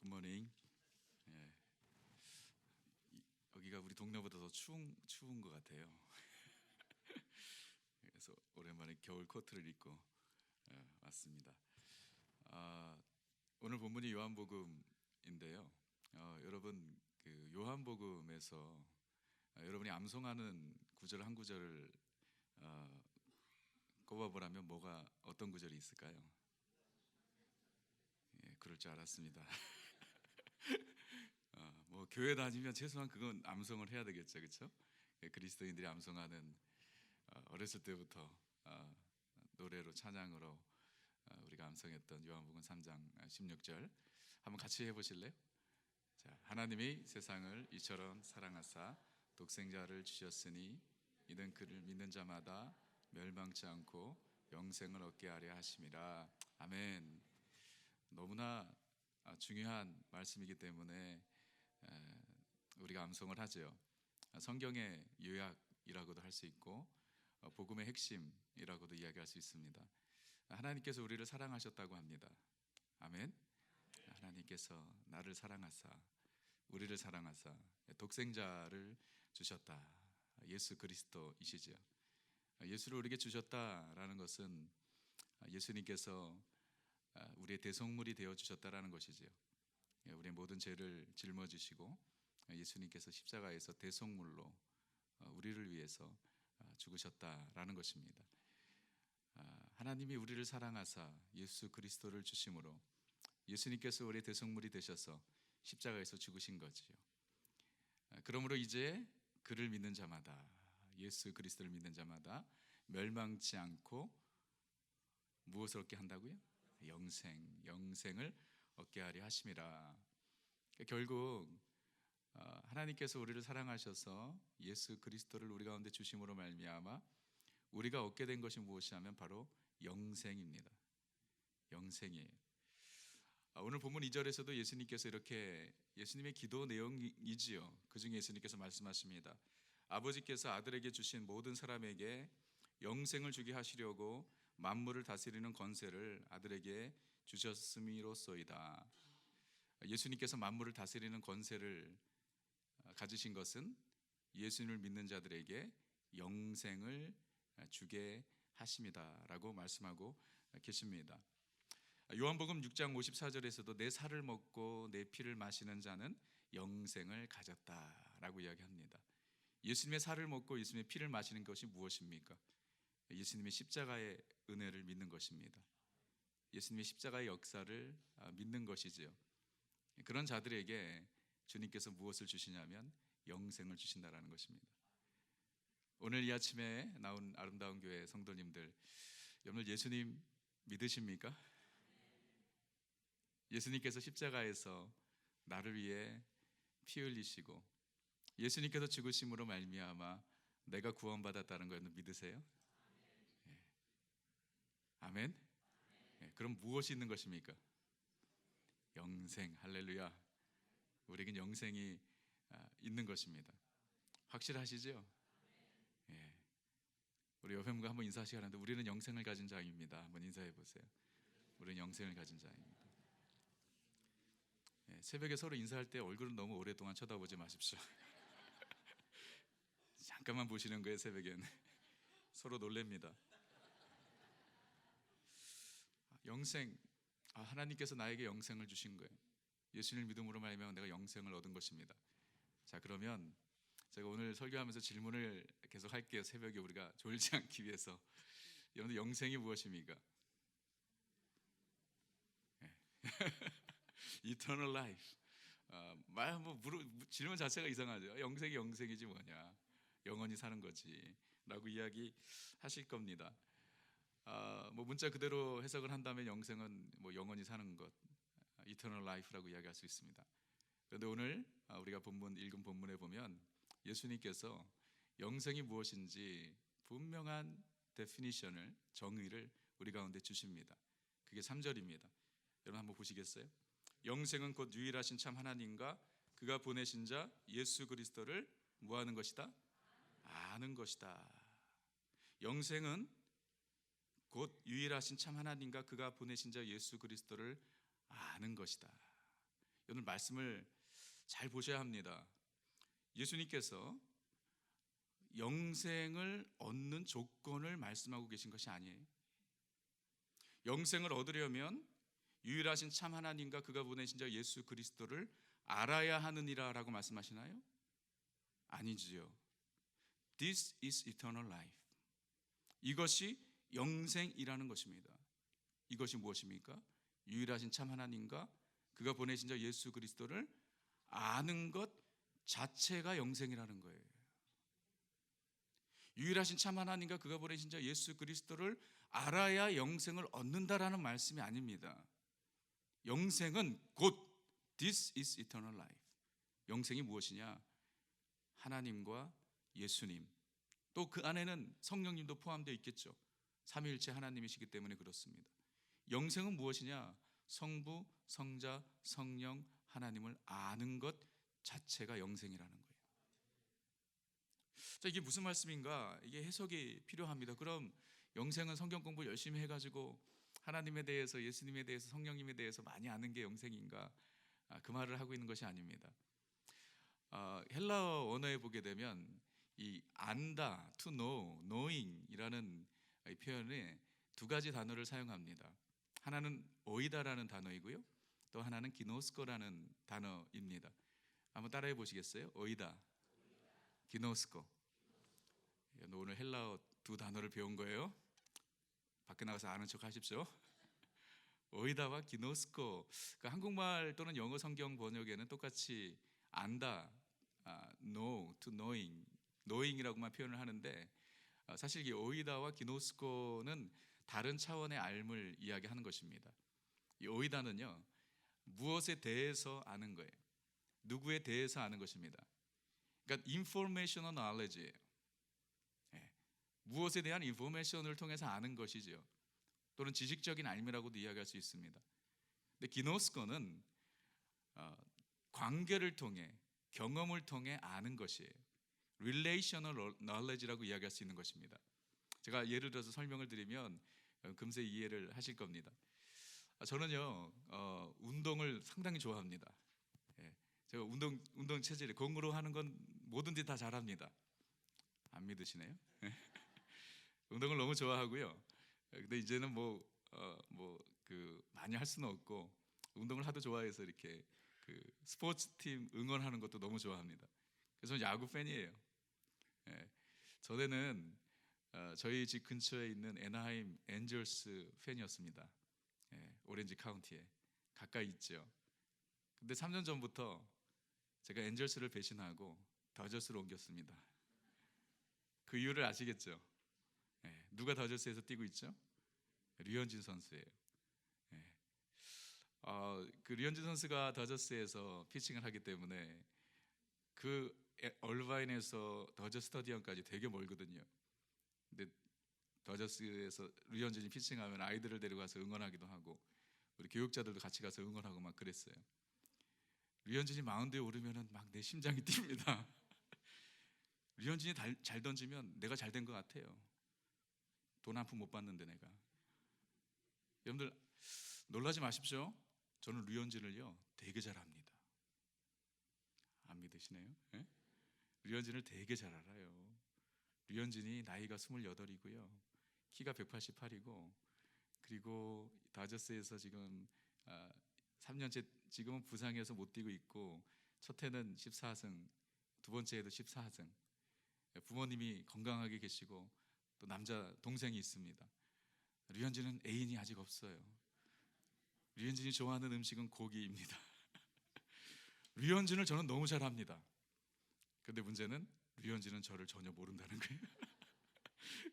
굿모닝. 예, 여기가 우리 동네보다 더 추운 것 같아요. 그래서 오랜만에 겨울 코트를 입고 왔습니다. 오늘 본문이 요한복음인데요. 여러분 그 요한복음에서 여러분이 암송하는 구절 한 구절을 꼽아보라면 어떤 구절이 있을까요? 예, 그럴 줄 알았습니다. 뭐 교회 다니면 최소한 그건 암송을 해야 되겠죠, 그렇죠? 그리스도인들이 암송하는 어렸을 때부터 노래로 찬양으로 우리가 암송했던 요한복음 3장 16절 한번 같이 해보실래요? 자, 하나님이 세상을 이처럼 사랑하사 독생자를 주셨으니 이는 그를 믿는 자마다 멸망치 않고 영생을 얻게 하려 하심이라. 아멘. 너무나 중요한 말씀이기 때문에 우리가 암송을 하죠. 성경의 요약이라고도 할 수 있고 복음의 핵심이라고도 이야기할 수 있습니다. 하나님께서 우리를 사랑하셨다고 합니다. 아멘. 하나님께서 나를 사랑하사 우리를 사랑하사 독생자를 주셨다. 예수 그리스도이시죠. 예수를 우리에게 주셨다라는 것은 예수님께서 우리의 대속물이 되어 주셨다라는 것이지요. 우리의 모든 죄를 짊어지시고 예수님께서 십자가에서 대속물로 우리를 위해서 죽으셨다라는 것입니다. 하나님이 우리를 사랑하사 예수 그리스도를 주심으로 예수님께서 우리의 대속물이 되셔서 십자가에서 죽으신 거지요. 그러므로 이제 그를 믿는 자마다, 예수 그리스도를 믿는 자마다 멸망치 않고 무엇을 얻게 한다고요? 영생을 얻게 하려 하심이라. 결국 하나님께서 우리를 사랑하셔서 예수 그리스도를 우리 가운데 주심으로 말미암아 우리가 얻게 된 것이 무엇이냐면 바로 영생입니다. 영생이에요. 오늘 본문 2절에서도 예수님께서 이렇게 예수님의 기도 내용이지요. 그 중에 예수님께서 말씀하십니다. 아버지께서 아들에게 주신 모든 사람에게 영생을 주게 하시려고 만물을 다스리는 권세를 아들에게 주셨음이로소이다. 예수님께서 만물을 다스리는 권세를 가지신 것은 예수님을 믿는 자들에게 영생을 주게 하심이다라고 말씀하고 계십니다. 요한복음 6장 54절에서도 내 살을 먹고 내 피를 마시는 자는 영생을 가졌다라고 이야기합니다. 예수님의 살을 먹고 예수님의 피를 마시는 것이 무엇입니까? 예수님의 십자가의 은혜를 믿는 것입니다. 예수님의 십자가의 역사를 믿는 것이지요. 그런 자들에게 주님께서 무엇을 주시냐면 영생을 주신다라는 것입니다. 오늘 이 아침에 나온 아름다운 교회 성도님들, 여러분 예수님 믿으십니까? 예수님께서 십자가에서 나를 위해 피 흘리시고 예수님께서 죽으심으로 말미암아 내가 구원받았다는 거 여러분 믿으세요? 예. 아멘. 예. 그럼 무엇이 있는 것입니까? 영생. 할렐루야. 우리에겐 영생이 있는 것입니다. 확실하시죠? 예. 우리 옆에 분과 한번 인사하시기 바랍니다. 우리는 영생을 가진 자입니다. 한번 인사해 보세요. 우리는 영생을 가진 자입니다. 예. 새벽에 서로 인사할 때 얼굴은 너무 오랫동안 쳐다보지 마십시오. 잠깐만 보시는 거예요. 새벽에는 서로 놀랍니다. 영생, 하나님께서 나에게 영생을 주신 거예요. 예수님을 믿음으로 말미암아 내가 영생을 얻은 것입니다. 자, 그러면 제가 오늘 설교하면서 질문을 계속 할게요. 새벽에 우리가 졸지 않기 위해서. 여러분들 영생이 무엇입니까? 네. Eternal life. 질문 자체가 이상하죠. 영생이지 뭐냐? 영원히 사는 거지 라고 이야기하실 겁니다. 문자 그대로 해석을 한다면 영생은 영원히 사는 것, Eternal life라고 이야기할 수 있습니다. 그런데 오늘 우리가 읽은 본문에 보면 예수님께서 영생이 무엇인지 분명한 데피니션을, 정의를 우리 가운데 주십니다. 그게 3절입니다. 여러분 한번 보시겠어요? 영생은 곧 유일하신 참 하나님과 그가 보내신 자 예수 그리스도를 뭐하는 것이다? 아는 것이다. 영생은 곧 유일하신 참 하나님과 그가 보내신 자 예수 그리스도를 아는 것이다. 오늘 말씀을 잘 보셔야 합니다. 예수님께서 영생을 얻는 조건을 말씀하고 계신 것이 아니에요. 영생을 얻으려면 유일하신 참 하나님과 그가 보내신 자 예수 그리스도를 알아야 하느니라 라고 말씀하시나요? 아니지요. This is eternal life. 이것이 영생이라는 것입니다. 이것이 무엇입니까? 유일하신 참 하나님과 그가 보내신 자 예수 그리스도를 아는 것 자체가 영생이라는 거예요. 유일하신 참 하나님과 그가 보내신 자 예수 그리스도를 알아야 영생을 얻는다라는 말씀이 아닙니다. 영생은 곧 This is eternal life. 영생이 무엇이냐? 하나님과 예수님, 또 그 안에는 성령님도 포함되어 있겠죠. 삼위일체 하나님이시기 때문에 그렇습니다. 영생은 무엇이냐? 성부, 성자, 성령 하나님을 아는 것 자체가 영생이라는 거예요. 자, 이게 무슨 말씀인가? 이게 해석이 필요합니다. 그럼 영생은 성경 공부 열심히 해가지고 하나님에 대해서, 예수님에 대해서, 성령님에 대해서 많이 아는 게 영생인가? 그 말을 하고 있는 것이 아닙니다. 헬라어 언어에 보게 되면 이 안다, to know, knowing이라는 이 표현에 두 가지 단어를 사용합니다. 하나는 오이다라는 단어이고요, 또 하나는 기노스코라는 단어입니다. 한번 따라해 보시겠어요? 오이다, 기노스코. 오늘 헬라어 두 단어를 배운 거예요. 밖에 나가서 아는 척 하십시오. 오이다와 기노스코. 그러니까 한국말 또는 영어 성경 번역에는 똑같이 안다, know, to knowing, knowing이라고만 표현을 하는데, 사실 이 오이다와 기노스코는 다른 차원의 알을 이야기하는 것입니다. 이 오이다는요, 무엇에 대해서 아는 거예요. 누구에 대해서 아는 것입니다. 그러니까 informational knowledge예요. 무엇에 대한 인포메이션을 통해서 아는 것이죠. 또는 지식적인 알미라고도 이야기할 수 있습니다. 근데 기노스코는 관계를 통해, 경험을 통해 아는 것이에요. relational knowledge라고 이야기할 수 있는 것입니다. 제가 예를 들어서 설명을 드리면 금세 이해를 하실 겁니다. 저는요, 운동을 상당히 좋아합니다. 제가 운동 체질이 공으로 하는 건 뭐든지 다 잘합니다. 안 믿으시네요? 운동을 너무 좋아하고요. 근데 이제는 많이 할 수는 없고, 운동을 하도 좋아해서 이렇게 그 스포츠 팀 응원하는 것도 너무 좋아합니다. 그래서 저는 야구 팬이에요. 전에는 저희 집 근처에 있는 애나하임 엔젤스 팬이었습니다. 오렌지 카운티에 가까이 있죠. 근데 3년 전부터 제가 엔젤스를 배신하고 더저스로 옮겼습니다. 그 이유를 아시겠죠? 누가 더저스에서 뛰고 있죠? 류현진 선수예요. 그 류현진 선수가 더저스에서 피칭을 하기 때문에 그 얼바인에서 더저 스타디움까지 되게 멀거든요. 근데 더저스에서 류현진이 피칭하면 아이들을 데려가서 응원하기도 하고, 우리 교육자들도 같이 가서 응원하고 막 그랬어요. 류현진이 마운드에 오르면은 막 내 심장이 뜁니다. 류현진이 잘 던지면 내가 잘 된 것 같아요. 돈 한 푼 못 받는데 내가. 여러분들 놀라지 마십시오. 저는 류현진을요 되게 잘 압니다. 안 믿으시네요? 류현진을 되게 잘 알아요. 류현진이 나이가 28이고요, 키가 188이고, 그리고 다저스에서 지금 3년째 지금은 부상해서 못 뛰고 있고, 첫 해는 14승, 두 번째 해도 14승. 부모님이 건강하게 계시고 또 남자 동생이 있습니다. 류현진은 애인이 아직 없어요. 류현진이 좋아하는 음식은 고기입니다. 류현진을 저는 너무 잘합니다. 근데 문제는 류현진은 저를 전혀 모른다는 거예요.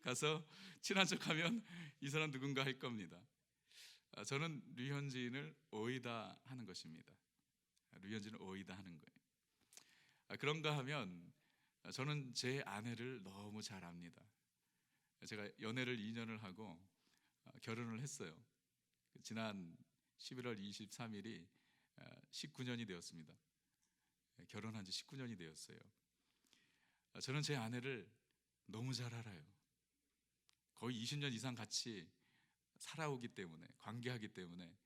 가서 친한 척하면 이 사람 누군가 할 겁니다. 저는 류현진을 오이다 하는 것입니다. 류현진을 오이다 하는 거예요. 그런가 하면 저는 제 아내를 너무 잘 압니다. 제가 연애를 2년을 하고 결혼을 했어요. 지난 11월 23일이 19년이 되었습니다. 결혼한 지 19년이 되었어요. 저는 제 아내를 너무 잘 알아요. 거의 20년 이상 같이 살아오기 때문에, 관계하기 때문에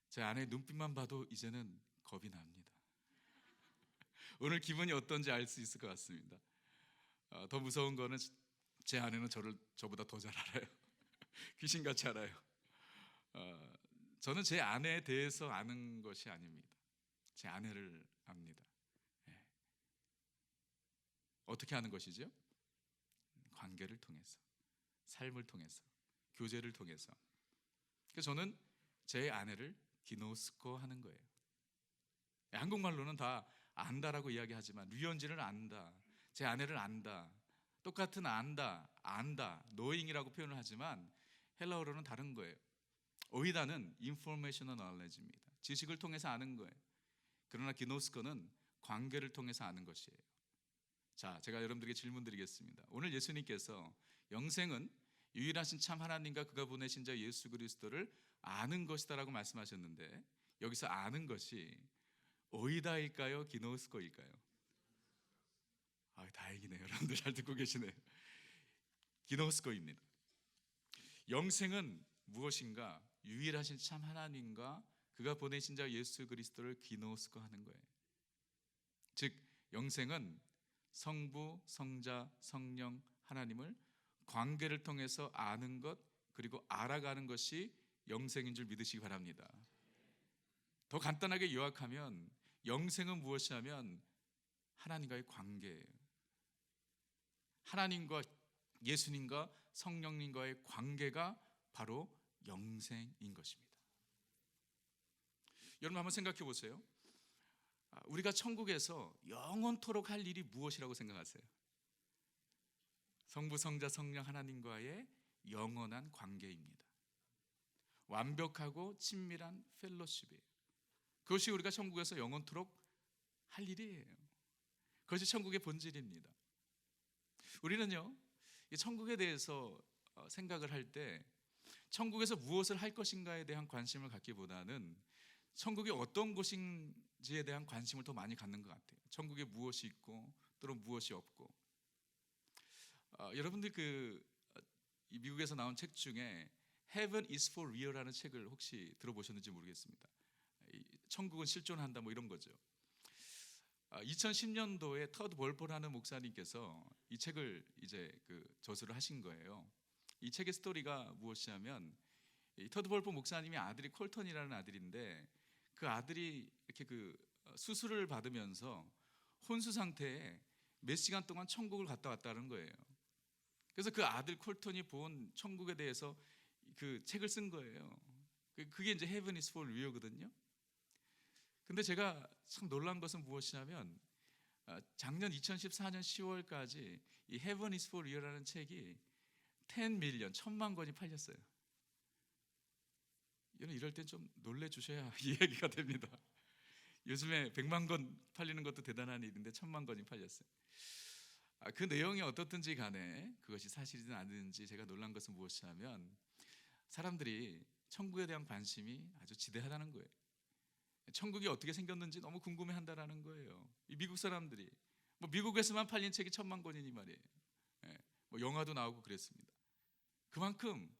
제 아내의 눈빛만 봐도 이제는 겁이 납니다. 오늘 기분이 어떤지 알 수 있을 것 같습니다. 더 무서운 거는 제 아내는 저보다 더 잘 알아요. 귀신같이 알아요. 저는 제 아내에 대해서 아는 것이 아닙니다. 제 아내를 압니다. 예. 어떻게 아는 것이죠? 관계를 통해서, 삶을 통해서, 교제를 통해서. 그래서 저는 제 아내를 기노스코 하는 거예요. 한국말로는 다 안다라고 이야기하지만 류현진을 안다, 제 아내를 안다, 똑같은 안다, knowing이라고 표현을 하지만 헬라어로는 다른 거예요. 오이다는 informational knowledge입니다. 지식을 통해서 아는 거예요. 그러나 기노스코는 관계를 통해서 아는 것이에요. 자, 제가 여러분들에게 질문 드리겠습니다. 오늘 예수님께서 영생은 유일하신 참 하나님과 그가 보내신 자 예수 그리스도를 아는 것이다라고 말씀하셨는데, 여기서 아는 것이 오이다일까요? 기노스코일까요? 다행이네요. 여러분들 잘 듣고 계시네요. 기노스코입니다. 영생은 무엇인가? 유일하신 참 하나님과 그가 보내신 자 예수 그리스도를 기노스코 하는 거예요. 즉 영생은 성부, 성자, 성령 하나님을 관계를 통해서 아는 것, 그리고 알아가는 것이 영생인 줄 믿으시기 바랍니다. 더 간단하게 요약하면 영생은 무엇이냐면 하나님과의 관계예요. 하나님과 예수님과 성령님과의 관계가 바로 영생인 것입니다. 여러분 한번 생각해 보세요. 우리가 천국에서 영원토록 할 일이 무엇이라고 생각하세요? 성부, 성자, 성령 하나님과의 영원한 관계입니다. 완벽하고 친밀한 펠로십이에요. 그것이 우리가 천국에서 영원토록 할 일이에요. 그것이 천국의 본질입니다. 우리는요, 이 천국에 대해서 생각을 할 때 천국에서 무엇을 할 것인가에 대한 관심을 갖기보다는 천국이 어떤 곳인지에 대한 관심을 더 많이 갖는 것 같아요. 천국에 무엇이 있고 또는 무엇이 없고. 여러분들 이 미국에서 나온 책 중에 Heaven is for Real라는 책을 혹시 들어보셨는지 모르겠습니다. 천국은 실존한다 뭐 이런 거죠. 2010년도에 터드 볼포라는 목사님께서 이 책을 이제 저술을 하신 거예요. 이 책의 스토리가 무엇이냐면 이 터드 볼포 목사님의 아들이 콜턴이라는 아들인데, 그 아들이 이렇게 수술을 받으면서 혼수 상태에 몇 시간 동안 천국을 갔다 왔다는 거예요. 그래서 그 아들 콜턴이 본 천국에 대해서 그 책을 쓴 거예요. 그게 이제 Heaven is for Real거든요. 근데 제가 참 놀란 것은 무엇이냐면 작년 2014년 10월까지 이 Heaven is for Real라는 책이 10 밀리언, 1000만 권이 팔렸어요. 이럴 땐 좀 놀래주셔야 이야기가 됩니다. 요즘에 100만 권 팔리는 것도 대단한 일인데 1000만 권이 팔렸어요. 그 내용이 어떻든지 간에 그것이 사실이든 아니든지 제가 놀란 것은 무엇이냐면 사람들이 천국에 대한 관심이 아주 지대하다는 거예요. 천국이 어떻게 생겼는지 너무 궁금해한다라는 거예요. 이 미국 사람들이 미국에서만 팔린 책이 1000만 권이니 말이에요. 영화도 나오고 그랬습니다. 그만큼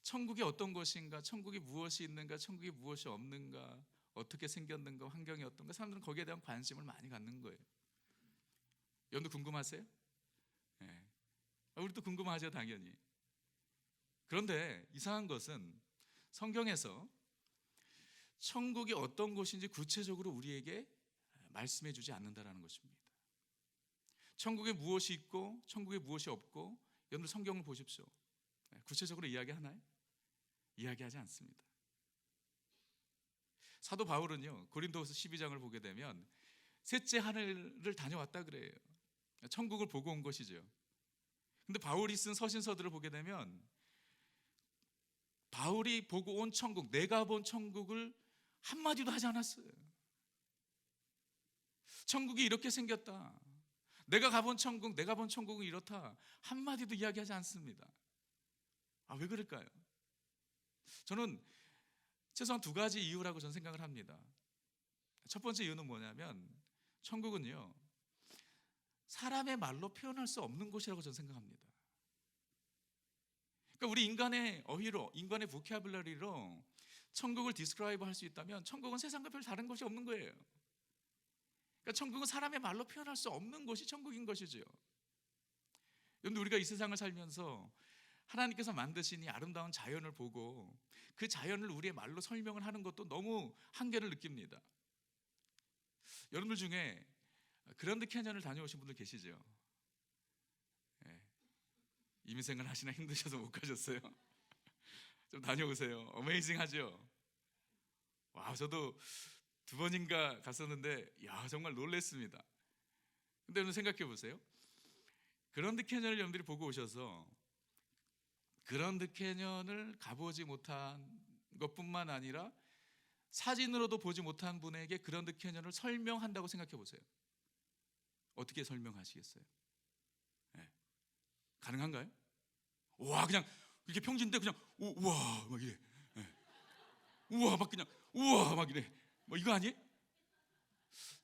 천국이 어떤 것인가, 천국이 무엇이 있는가, 천국이 무엇이 없는가, 어떻게 생겼는가, 환경이 어떤가, 사람들은 거기에 대한 관심을 많이 갖는 거예요. 여러분도 궁금하세요? 우리도 궁금하죠, 당연히. 그런데 이상한 것은 성경에서 천국이 어떤 곳인지 구체적으로 우리에게 말씀해 주지 않는다라는 것입니다. 천국에 무엇이 있고 천국에 무엇이 없고, 여러분 성경을 보십시오. 구체적으로 이야기하나요? 이야기하지 않습니다. 사도 바울은요, 고린도후서 12장을 보게 되면 셋째 하늘을 다녀왔다 그래요. 천국을 보고 온 것이죠. 근데 바울이 쓴 서신서들을 보게 되면 바울이 보고 온 천국, 내가 본 천국을 한마디도 하지 않았어요. 천국이 이렇게 생겼다, 내가 가본 천국, 내가 본 천국은 이렇다, 한마디도 이야기하지 않습니다. 왜 그럴까요? 저는 최소한 두 가지 이유라고 저는 생각을 합니다. 첫 번째 이유는 뭐냐면 천국은요, 사람의 말로 표현할 수 없는 곳이라고 저는 생각합니다. 그러니까 우리 인간의 어휘로, 인간의 보캐블러리로 천국을 디스크라이브 할 수 있다면 천국은 세상과 별 다른 것이 없는 거예요. 그러니까 천국은 사람의 말로 표현할 수 없는 곳이 천국인 것이죠. 여러분, 우리가 이 세상을 살면서 하나님께서 만드신 이 아름다운 자연을 보고 그 자연을 우리의 말로 설명을 하는 것도 너무 한계를 느낍니다. 여러분들 중에 그랜드 캐년을 다녀오신 분들 계시죠? 네. 이민생활 하시나 힘드셔서 못 가셨어요? 좀 다녀오세요. 어메이징하죠? 와, 저도 2번인가 갔었는데 야, 정말 놀랬습니다. 근데 여러분 생각해 보세요. 그랜드 캐년을 여러분들이 보고 오셔서 그랜드 캐년을 가보지 못한 것뿐만 아니라 사진으로도 보지 못한 분에게 그랜드 캐년을 설명한다고 생각해 보세요. 어떻게 설명하시겠어요? 네. 가능한가요? 와, 그냥 이렇게 평지인데 그냥 우와 막 이래. 네. 우와 막 그냥 우와 막 이래. 뭐 이거 아니에요?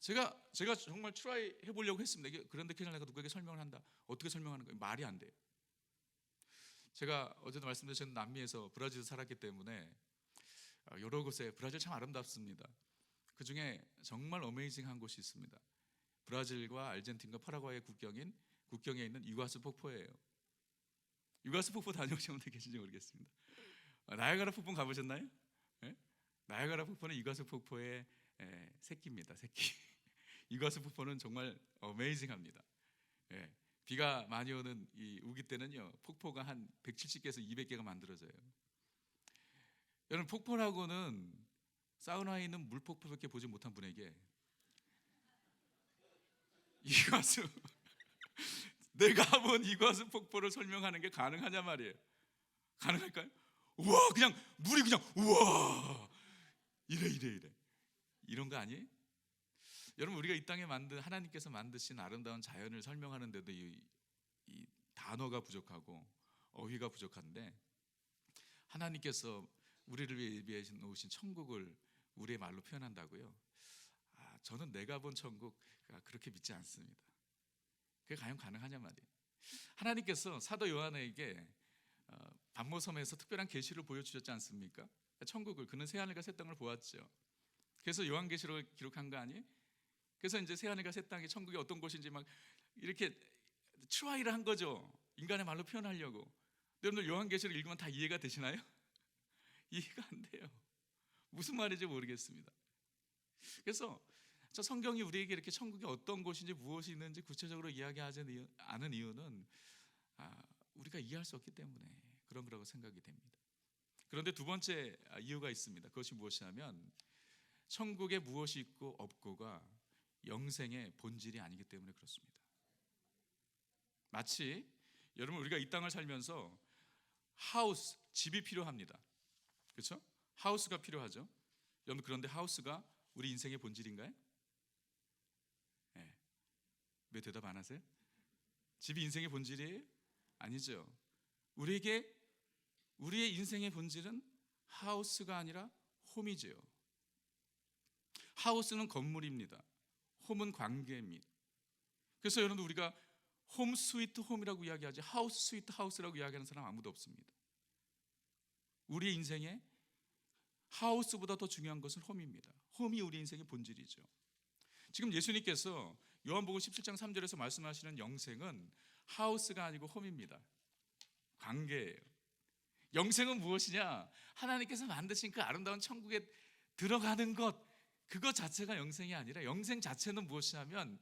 제가 정말 트라이 해보려고 했습니다. 이게 그랜드 캐년을 내가 누구에게 설명을 한다. 어떻게 설명하는 거예요? 말이 안 돼요. 제가 어제도 말씀드렸던 남미에서 브라질에서 살았기 때문에 여러 곳에 브라질 참 아름답습니다. 그 중에 정말 어메이징한 곳이 있습니다. 브라질과 아르헨티나와 파라과이의 국경에 있는 이과수 폭포예요. 이과수 폭포 다녀오신 분들 계신지 모르겠습니다. 나야가라 폭포 가보셨나요? 네? 나야가라 폭포는 이과수 폭포의 새끼입니다. 새끼. 이과수 폭포는 정말 어메이징합니다. 예. 비가 많이 오는 이 우기 때는요, 폭포가 한 170개에서 200개가 만들어져요. 여러분, 폭포라고는 사우나에 있는 물폭포밖에 보지 못한 분에게 이과수 내가 본 이과수 폭포를 설명하는 게 가능하냐 말이에요. 가능할까요? 우와, 그냥 물이 그냥 우와 이래 이런 거 아니에요? 여러분, 우리가 이 땅에 하나님께서 만드신 아름다운 자연을 설명하는데도 이 단어가 부족하고 어휘가 부족한데, 하나님께서 우리를 위해 예비해 놓으신 천국을 우리의 말로 표현한다고요? 저는 내가 본 천국 그렇게 믿지 않습니다. 그게 과연 가능하냐 말이에요. 하나님께서 사도 요한에게 반모섬에서 특별한 계시를 보여주셨지 않습니까? 천국을, 그는 새하늘과 새 땅을 보았죠. 그래서 요한계시록을 기록한 거 아니에요? 그래서 이제 새하늘과 새 땅이 천국이 어떤 곳인지 막 이렇게 트라이를 한 거죠. 인간의 말로 표현하려고. 여러분들 요한계시록 읽으면 다 이해가 되시나요? 이해가 안 돼요. 무슨 말인지 모르겠습니다. 그래서 저 성경이 우리에게 이렇게 천국이 어떤 곳인지 무엇이 있는지 구체적으로 이야기하지 않은 이유는 우리가 이해할 수 없기 때문에 그런 거라고 생각이 됩니다. 그런데 두 번째 이유가 있습니다. 그것이 무엇이냐면 천국에 무엇이 있고 없고가 영생의 본질이 아니기 때문에 그렇습니다. 마치 여러분, 우리가 이 땅을 살면서 하우스, 집이 필요합니다. 그렇죠? 하우스가 필요하죠. 여러분, 그런데 하우스가 우리 인생의 본질인가요? 네. 왜 대답 안 하세요? 집이 인생의 본질이에요? 아니죠. 우리에게 우리의 인생의 본질은 하우스가 아니라 홈이죠. 하우스는 건물입니다. 홈은 관계입니다. 그래서 여러분, 우리가 홈 스위트 홈이라고 이야기하지 하우스 스위트 하우스라고 이야기하는 사람 아무도 없습니다. 우리의 인생에 하우스보다 더 중요한 것은 홈입니다. 홈이 우리 인생의 본질이죠. 지금 예수님께서 요한복음 17장 3절에서 말씀하시는 영생은 하우스가 아니고 홈입니다. 관계예요. 영생은 무엇이냐? 하나님께서 만드신 그 아름다운 천국에 들어가는 것, 그것 자체가 영생이 아니라, 영생 자체는 무엇이냐면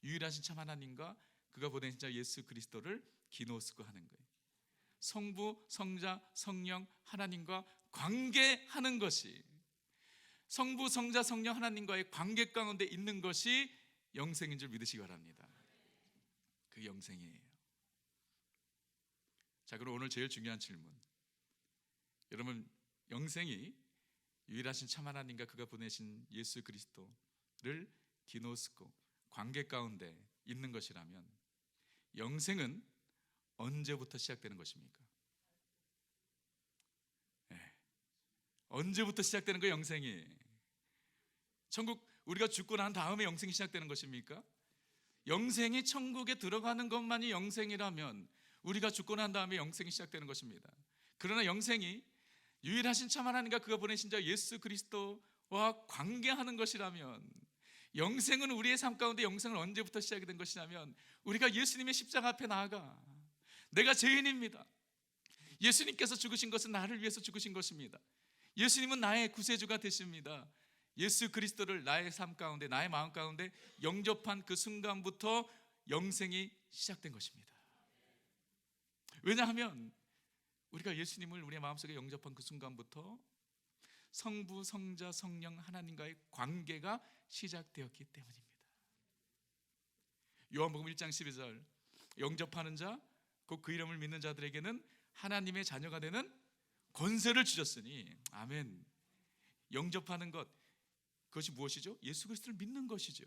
유일하신 참 하나님과 그가 보내신 자 예수 그리스도를 기노스코 하는 거예요. 성부, 성자, 성령 하나님과 관계하는 것이, 성부, 성자, 성령 하나님과의 관계 가운데 있는 것이 영생인 줄 믿으시기 바랍니다. 그게 영생이에요. 자, 그럼 오늘 제일 중요한 질문. 여러분, 영생이 유일하신 참 하나님과 그가 보내신 예수 그리스도를 기노스코, 관계 가운데 있는 것이라면 영생은 언제부터 시작되는 것입니까? 네. 언제부터 시작되는 거예요, 영생이? 천국, 우리가 죽고 난 다음에 영생이 시작되는 것입니까? 영생이 천국에 들어가는 것만이 영생이라면 우리가 죽고 난 다음에 영생이 시작되는 것입니다. 그러나 영생이 유일하신 참 하나님과 그가 보내신 자 예수 그리스도와 관계하는 것이라면, 영생은 우리의 삶 가운데 영생은 언제부터 시작이 된 것이냐면 우리가 예수님의 십자가 앞에 나아가 내가 죄인입니다. 예수님께서 죽으신 것은 나를 위해서 죽으신 것입니다. 예수님은 나의 구세주가 되십니다. 예수 그리스도를 나의 삶 가운데, 나의 마음 가운데 영접한 그 순간부터 영생이 시작된 것입니다. 왜냐하면 우리가 예수님을 우리의 마음속에 영접한 그 순간부터 성부, 성자, 성령 하나님과의 관계가 시작되었기 때문입니다. 요한복음 1장 12절, 영접하는 자, 곧 그 이름을 믿는 자들에게는 하나님의 자녀가 되는 권세를 주셨으니. 아멘. 영접하는 것, 그것이 무엇이죠? 예수 그리스도를 믿는 것이죠.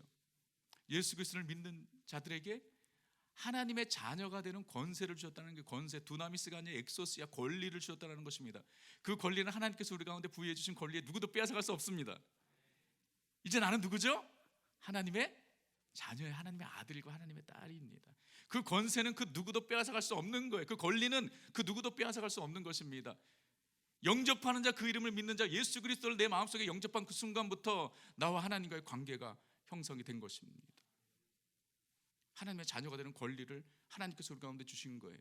예수 그리스도를 믿는 자들에게 하나님의 자녀가 되는 권세를 주셨다는 게, 권세, 두나미스가 아니라 엑소스야, 권리를 주셨다는 것입니다. 그 권리는 하나님께서 우리 가운데 부여해 주신 권리에 누구도 빼앗아갈 수 없습니다. 이제 나는 누구죠? 하나님의 자녀의, 하나님의 아들과 하나님의 딸입니다. 그 권세는 그 누구도 빼앗아갈 수 없는 거예요. 그 권리는 그 누구도 빼앗아갈 수 없는 것입니다. 영접하는 자, 그 이름을 믿는 자, 예수 그리스도를 내 마음속에 영접한 그 순간부터 나와 하나님과의 관계가 형성이 된 것입니다. 하나님의 자녀가 되는 권리를 하나님께서 우리 가운데 주신 거예요.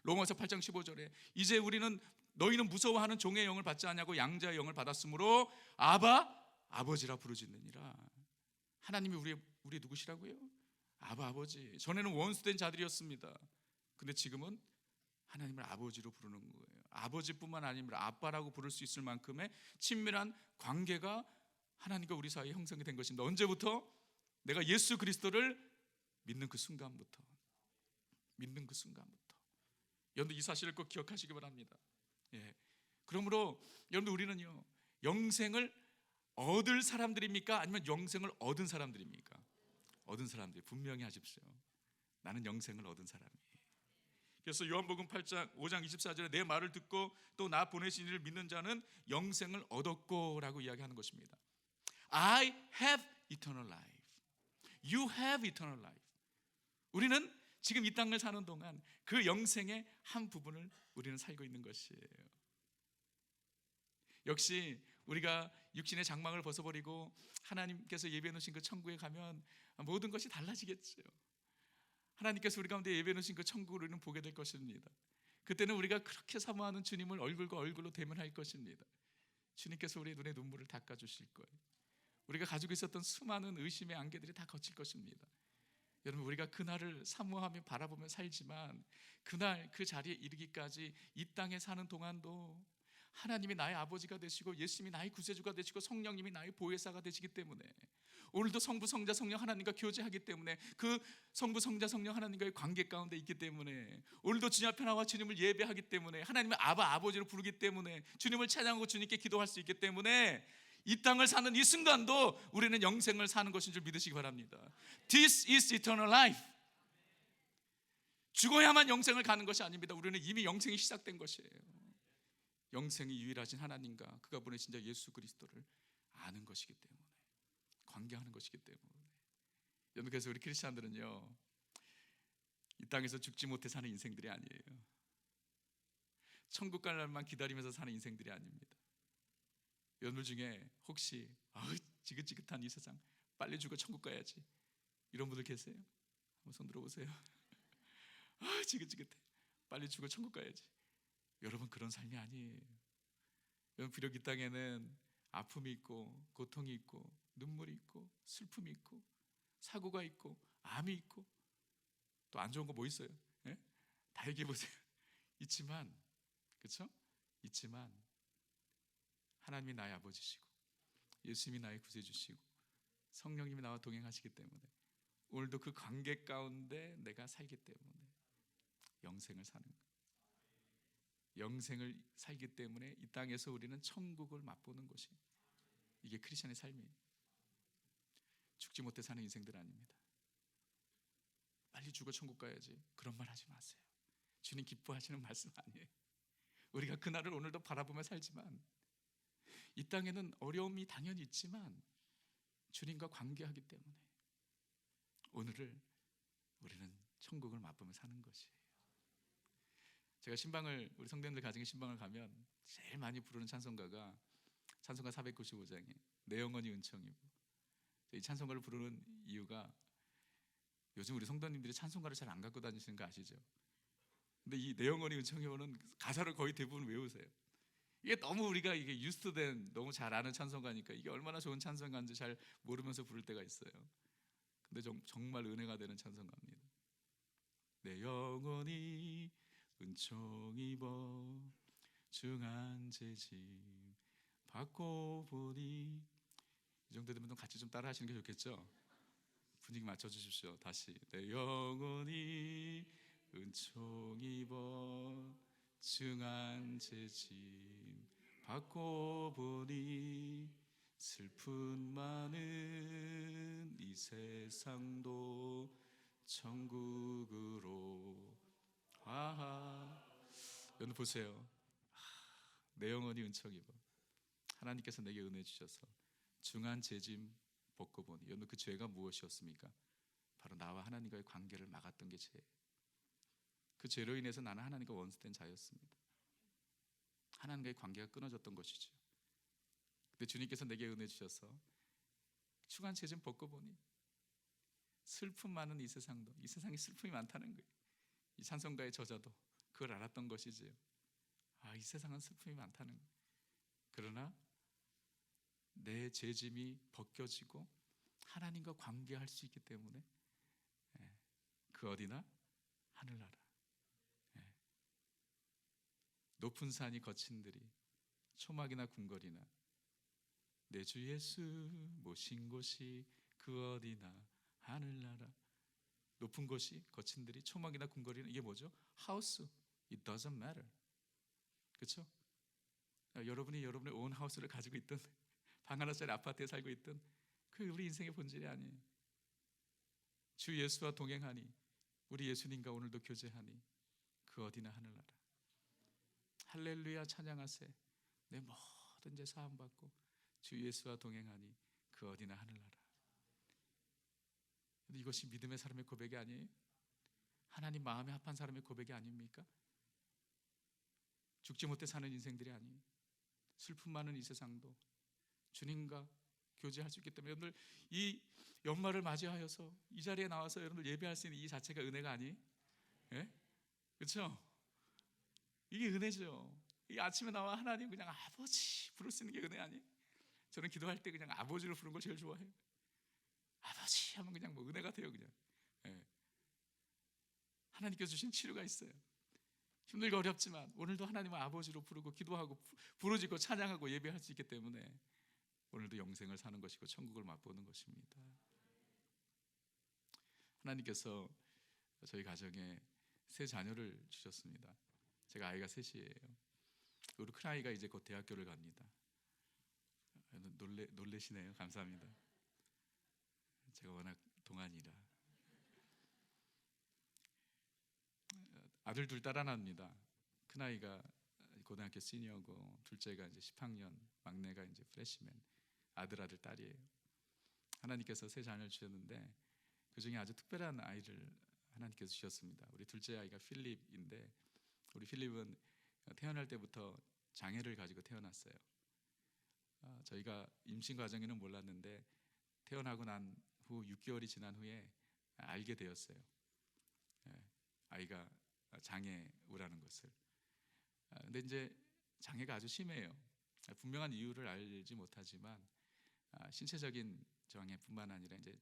로마서 8장 15절에 이제 우리는 너희는 무서워하는 종의 영을 받지 않냐고 양자의 영을 받았으므로 아바, 아버지라 부르짖느니라. 하나님이 우리 누구시라고요? 아바, 아버지. 전에는 원수된 자들이었습니다. 근데 지금은 하나님을 아버지로 부르는 거예요. 아버지뿐만 아니라 아빠라고 부를 수 있을 만큼의 친밀한 관계가 하나님과 우리 사이에 형성이 된 것입니다. 언제부터? 내가 예수 그리스도를 믿는 그 순간부터. 믿는 그 순간부터. 여러분 이 사실을 꼭 기억하시기 바랍니다. 예. 그러므로 여러분 우리는요, 영생을 얻을 사람들입니까? 아니면 영생을 얻은 사람들입니까? 얻은 사람들. 분명히 하십시오. 나는 영생을 얻은 사람이에요. 그래서 요한복음 8장 5장 24절에 내 말을 듣고 또 나 보내신 이를 믿는 자는 영생을 얻었고 라고 이야기하는 것입니다. I have eternal life. You have eternal life. 우리는 지금 이 땅을 사는 동안 그 영생의 한 부분을 우리는 살고 있는 것이에요. 역시 우리가 육신의 장막을 벗어버리고 하나님께서 예비해 놓으신 그 천국에 가면 모든 것이 달라지겠죠. 하나님께서 우리 가운데 예비해 놓으신 그 천국을 우리는 보게 될 것입니다. 그때는 우리가 그렇게 사모하는 주님을 얼굴과 얼굴로 대면할 것입니다. 주님께서 우리의 눈에 눈물을 닦아주실 거예요. 우리가 가지고 있었던 수많은 의심의 안개들이 다 거칠 것입니다. 여러분 우리가 그날을 사모하며 바라보며 살지만 그날 그 자리에 이르기까지 이 땅에 사는 동안도 하나님이 나의 아버지가 되시고 예수님이 나의 구세주가 되시고 성령님이 나의 보혜사가 되시기 때문에, 오늘도 성부, 성자, 성령 하나님과 교제하기 때문에, 그 성부, 성자, 성령 하나님과의 관계 가운데 있기 때문에, 오늘도 주님 앞에 나와 주님을 예배하기 때문에, 하나님의 아바, 아버지로 부르기 때문에, 주님을 찬양하고 주님께 기도할 수 있기 때문에 이 땅을 사는 이 순간도 우리는 영생을 사는 것인 줄 믿으시기 바랍니다. This is eternal life. 죽어야만 영생을 가는 것이 아닙니다. 우리는 이미 영생이 시작된 것이에요. 영생이 유일하신 하나님과 그가 보내신 자 예수 그리스도를 아는 것이기 때문에, 관계하는 것이기 때문에. 여러분 그래서 우리 크리스찬들은요, 이 땅에서 죽지 못해 사는 인생들이 아니에요. 천국 갈 날만 기다리면서 사는 인생들이 아닙니다. 여러분 중에 혹시 지긋지긋한 이 세상 빨리 죽어 천국 가야지 이런 분들 계세요? 한번 손 들어보세요. 지긋지긋해, 빨리 죽어 천국 가야지. 여러분 그런 삶이 아니에요. 여러분 비록 이 땅에는 아픔이 있고 고통이 있고 눈물이 있고 슬픔이 있고 사고가 있고 암이 있고 또 안 좋은 거 뭐 있어요? 예? 다 얘기해 보세요. 있지만, 그렇죠? 있지만 하나님이 나의 아버지시고 예수님이 나의 구세주시고 성령님이 나와 동행하시기 때문에 오늘도 그 관계 가운데 내가 살기 때문에 영생을 사는 거예요. 영생을 살기 때문에 이 땅에서 우리는 천국을 맛보는 것이, 이게 크리스천의 삶이에요. 죽지 못해 사는 인생들 아닙니다. 빨리 죽어 천국 가야지 그런 말 하지 마세요. 주님 기뻐하시는 말씀 아니에요. 우리가 그날을 오늘도 바라보며 살지만 이 땅에는 어려움이 당연히 있지만 주님과 관계하기 때문에 오늘을 우리는 천국을 맛보며 사는 것이에요. 제가 신방을 우리 성도님들 가정에 신방을 가면 제일 많이 부르는 찬송가가 찬송가 495장에 내 영혼이 은총이고, 이 찬송가를 부르는 이유가 요즘 우리 성도님들이 찬송가를 잘 안 갖고 다니시는 거 아시죠? 근데 이 내 영혼이 은총이오는 가사를 거의 대부분 외우세요. 이게 너무 우리가 이게 유스트된 너무 잘 아는 찬송가니까 이게 얼마나 좋은 찬송가인지 잘 모르면서 부를 때가 있어요. 근데 정말 은혜가 되는 찬송가입니다. 내 영혼이 은총 입어 중한 재짐 받고 보니, 이 정도 되면 좀 같이 좀 따라 하시는 게 좋겠죠? 분위기 맞춰 주십시오. 다시. 내 영혼이 은총 입어 중한 재짐 받고 보니 슬픈 많은 이 세상도 천국으로 여러분 보세요. 내 영혼이 은총 입어, 하나님께서 내게 은혜 주셔서 중한 죄짐 벗고 보니, 여러분 그 죄가 무엇이었습니까? 바로 나와 하나님과의 관계를 막았던 게 죄. 그 죄로 인해서 나는 하나님과 원수된 자였습니다. 하나님과의 관계가 끊어졌던 것이죠. 근데 주님께서 내게 은혜 주셔서 중한 죄짐 벗고 보니 슬픔 많은 이 세상도, 이 세상에 슬픔이 많다는 거예요. 이 찬송가의 저자도 그걸 알았던 것이지요. 이 세상은 슬픔이 많다는 거예요. 그러나 내 죄짐이 벗겨지고 하나님과 관계할 수 있기 때문에 그 어디나 하늘나라, 높은 산이 거친 들이 초막이나 궁궐이나 내 주 예수 모신 곳이 그 어디나 하늘나라. 높은 곳이 거친 들이 초막이나 궁궐이나, 이게 뭐죠? 하우스. It doesn't matter. 그렇죠? 여러분이 여러분의 온 하우스를 가지고 있든 방 하나짜리 아파트에 살고 있든 그게 우리 인생의 본질이 아니에요. 주 예수와 동행하니, 우리 예수님과 오늘도 교제하니 그 어디나 하늘나라. 할렐루야 찬양하세. 내 모든 죄 사함 받고 주 예수와 동행하니 그 어디나 하늘나라. 이것이 믿음의 사람의 고백이 아니에요? 하나님 마음에 합한 사람의 고백이 아닙니까? 죽지 못해 사는 인생들이 아니에요. 슬픔 많은 이 세상도 주님과 교제할 수 있기 때문에, 여러분들 이 연말을 맞이하여서 이 자리에 나와서 여러분들 예배할 수 있는 이 자체가 은혜가 아니에요? 예? 그렇죠? 이게 은혜죠. 이 아침에 나와 하나님 그냥 아버지 부를 수 있는 게 은혜 아니에요? 저는 기도할 때 그냥 아버지로 부르는 걸 제일 좋아해요. 아버지 하면 그냥 뭐 은혜 같아요. 그냥 하나님께서 주신 치료가 있어요. 힘들고 어렵지만 오늘도 하나님을 아버지로 부르고 기도하고 부르짖고 찬양하고 예배할 수 있기 때문에 오늘도 영생을 사는 것이고 천국을 맛보는 것입니다. 하나님께서 저희 가정에 세 자녀를 주셨습니다. 제가 아이가 셋이에요. 우리 큰아이가 이제 곧 대학교를 갑니다. 놀래시네요. 감사합니다. 제가 워낙 동안이라. 아들 둘, 딸 하나입니다. 큰아이가 고등학교 시니어고 둘째가 이제 10학년, 막내가 이제 프레시맨. 아들 딸이에요. 하나님께서 세 자녀를 주셨는데 그 중에 아주 특별한 아이를 하나님께서 주셨습니다. 우리 둘째 아이가 필립인데, 우리 필립은 태어날 때부터 장애를 가지고 태어났어요. 저희가 임신 과정에는 몰랐는데 태어나고 난 후 6개월이 지난 후에 알게 되었어요. 아이가 장애우라는 것을. 근데 이제 장애가 아주 심해요. 분명한 이유를 알지 못하지만 신체적인 장애뿐만 아니라 이제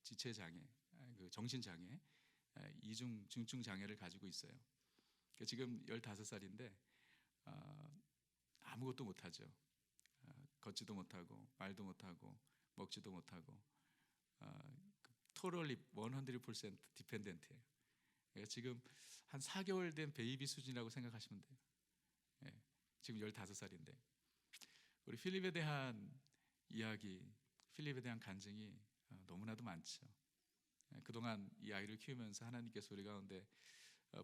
지체 장애, 그 정신 장애, 이중 중증 장애를 가지고 있어요. 지금 15살인데 아무것도 못하죠. 걷지도 못하고 말도 못하고 먹지도 못하고 totally 100% 디펜던트예요. 지금 한 4개월 된 베이비 수준이라고 생각하시면 돼요. 지금 15살인데 우리 필립에 대한 이야기, 필립에 대한 간증이 너무나도 많죠. 그동안 이 아이를 키우면서 하나님께서 우리 가운데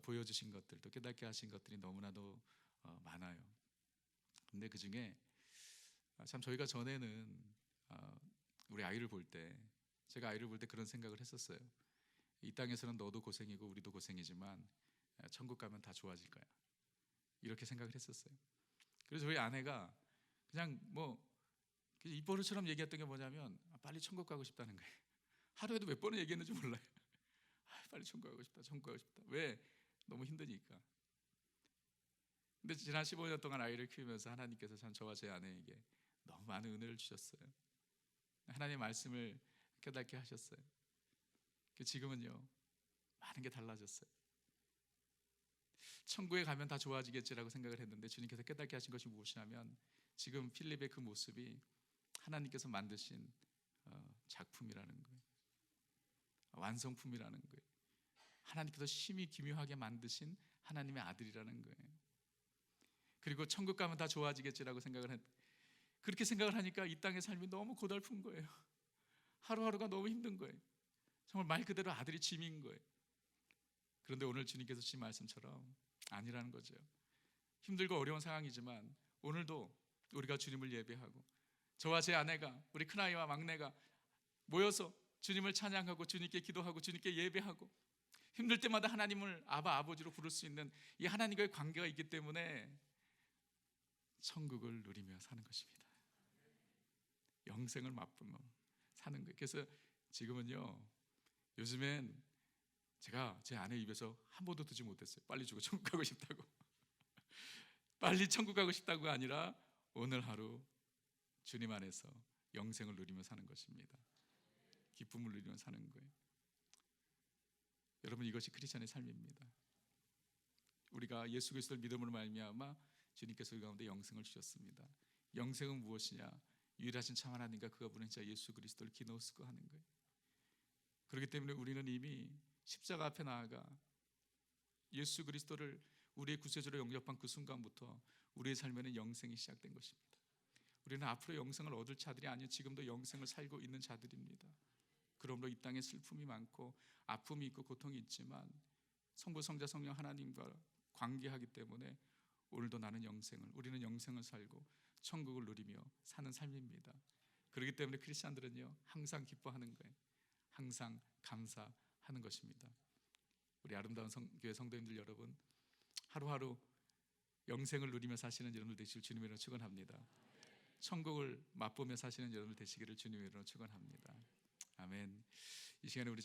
보여주신 것들, 또 깨닫게 하신 것들이 너무나도 많아요. 근데 그 중에 참 저희가 전에는 우리 아이를 볼 때, 제가 아이를 볼 때 그런 생각을 했었어요. 이 땅에서는 너도 고생이고 우리도 고생이지만 천국 가면 다 좋아질 거야. 이렇게 생각을 했었어요. 그래서 저희 아내가 그냥 뭐 입버릇처럼 얘기했던 게 뭐냐면 빨리 천국 가고 싶다는 거예요. 하루에도 몇 번을 얘기했는지 몰라요. 빨리 천국 가고 싶다, 천국 가고 싶다. 왜? 너무 힘드니까. 근데 지난 15년 동안 아이를 키우면서 하나님께서 참 저와 제 아내에게 너무 많은 은혜를 주셨어요. 하나님의 말씀을 깨닫게 하셨어요. 지금은요, 많은 게 달라졌어요. 천국에 가면 다 좋아지겠지라고 생각을 했는데 주님께서 깨닫게 하신 것이 무엇이냐면 지금 필립의 그 모습이 하나님께서 만드신 작품이라는 거예요. 완성품이라는 거예요. 하나님께서 심히 기묘하게 만드신 하나님의 아들이라는 거예요. 그리고 천국 가면 다 좋아지겠지라고 그렇게 생각을 하니까 이 땅의 삶이 너무 고달픈 거예요. 하루하루가 너무 힘든 거예요. 정말 말 그대로 아들이 짐인 거예요. 그런데 오늘 주님께서 주신 말씀처럼 아니라는 거죠. 힘들고 어려운 상황이지만 오늘도 우리가 주님을 예배하고 저와 제 아내가 우리 큰아이와 막내가 모여서 주님을 찬양하고 주님께 기도하고 주님께 예배하고 힘들 때마다 하나님을 아바 아버지로 부를 수 있는 이 하나님과의 관계가 있기 때문에 천국을 누리며 사는 것입니다. 영생을 맛보며 사는 거예요. 그래서 지금은요, 요즘엔 제가 제 아내 입에서 한 번도 듣지 못했어요. 빨리 죽어 천국 가고 싶다고. 빨리 천국 가고 싶다고가 아니라 오늘 하루 주님 안에서 영생을 누리며 사는 것입니다. 기쁨을 누리며 사는 거예요. 여러분, 이것이 크리스천의 삶입니다. 우리가 예수 그리스도를 믿음으로 말미암아 주님께서 우리 가운데 영생을 주셨습니다. 영생은 무엇이냐? 유일하신 참 하나님과 그가 보낸 자 예수 그리스도를 기노스코 하는 거예요. 그렇기 때문에 우리는 이미 십자가 앞에 나아가 예수 그리스도를 우리의 구세주로 영접한 그 순간부터 우리의 삶에는 영생이 시작된 것입니다. 우리는 앞으로 영생을 얻을 자들이 아니요 지금도 영생을 살고 있는 자들입니다. 그러므로 이 땅에 슬픔이 많고 아픔이 있고 고통이 있지만 성부 성자 성령 하나님과 관계하기 때문에 오늘도 우리는 영생을 살고 천국을 누리며 사는 삶입니다. 그렇기 때문에 크리스찬들은요 항상 기뻐하는 거예요. 항상 감사하는 것입니다. 우리 아름다운 교회 성도님들 여러분, 하루하루 영생을 누리며 사시는 여러분들 되시길 주님의 이름으로 축원합니다. 천국을 맛보며 사시는 여러분들 되시기를 주님의 이름으로 축원합니다. 아멘. 이 시간에 우리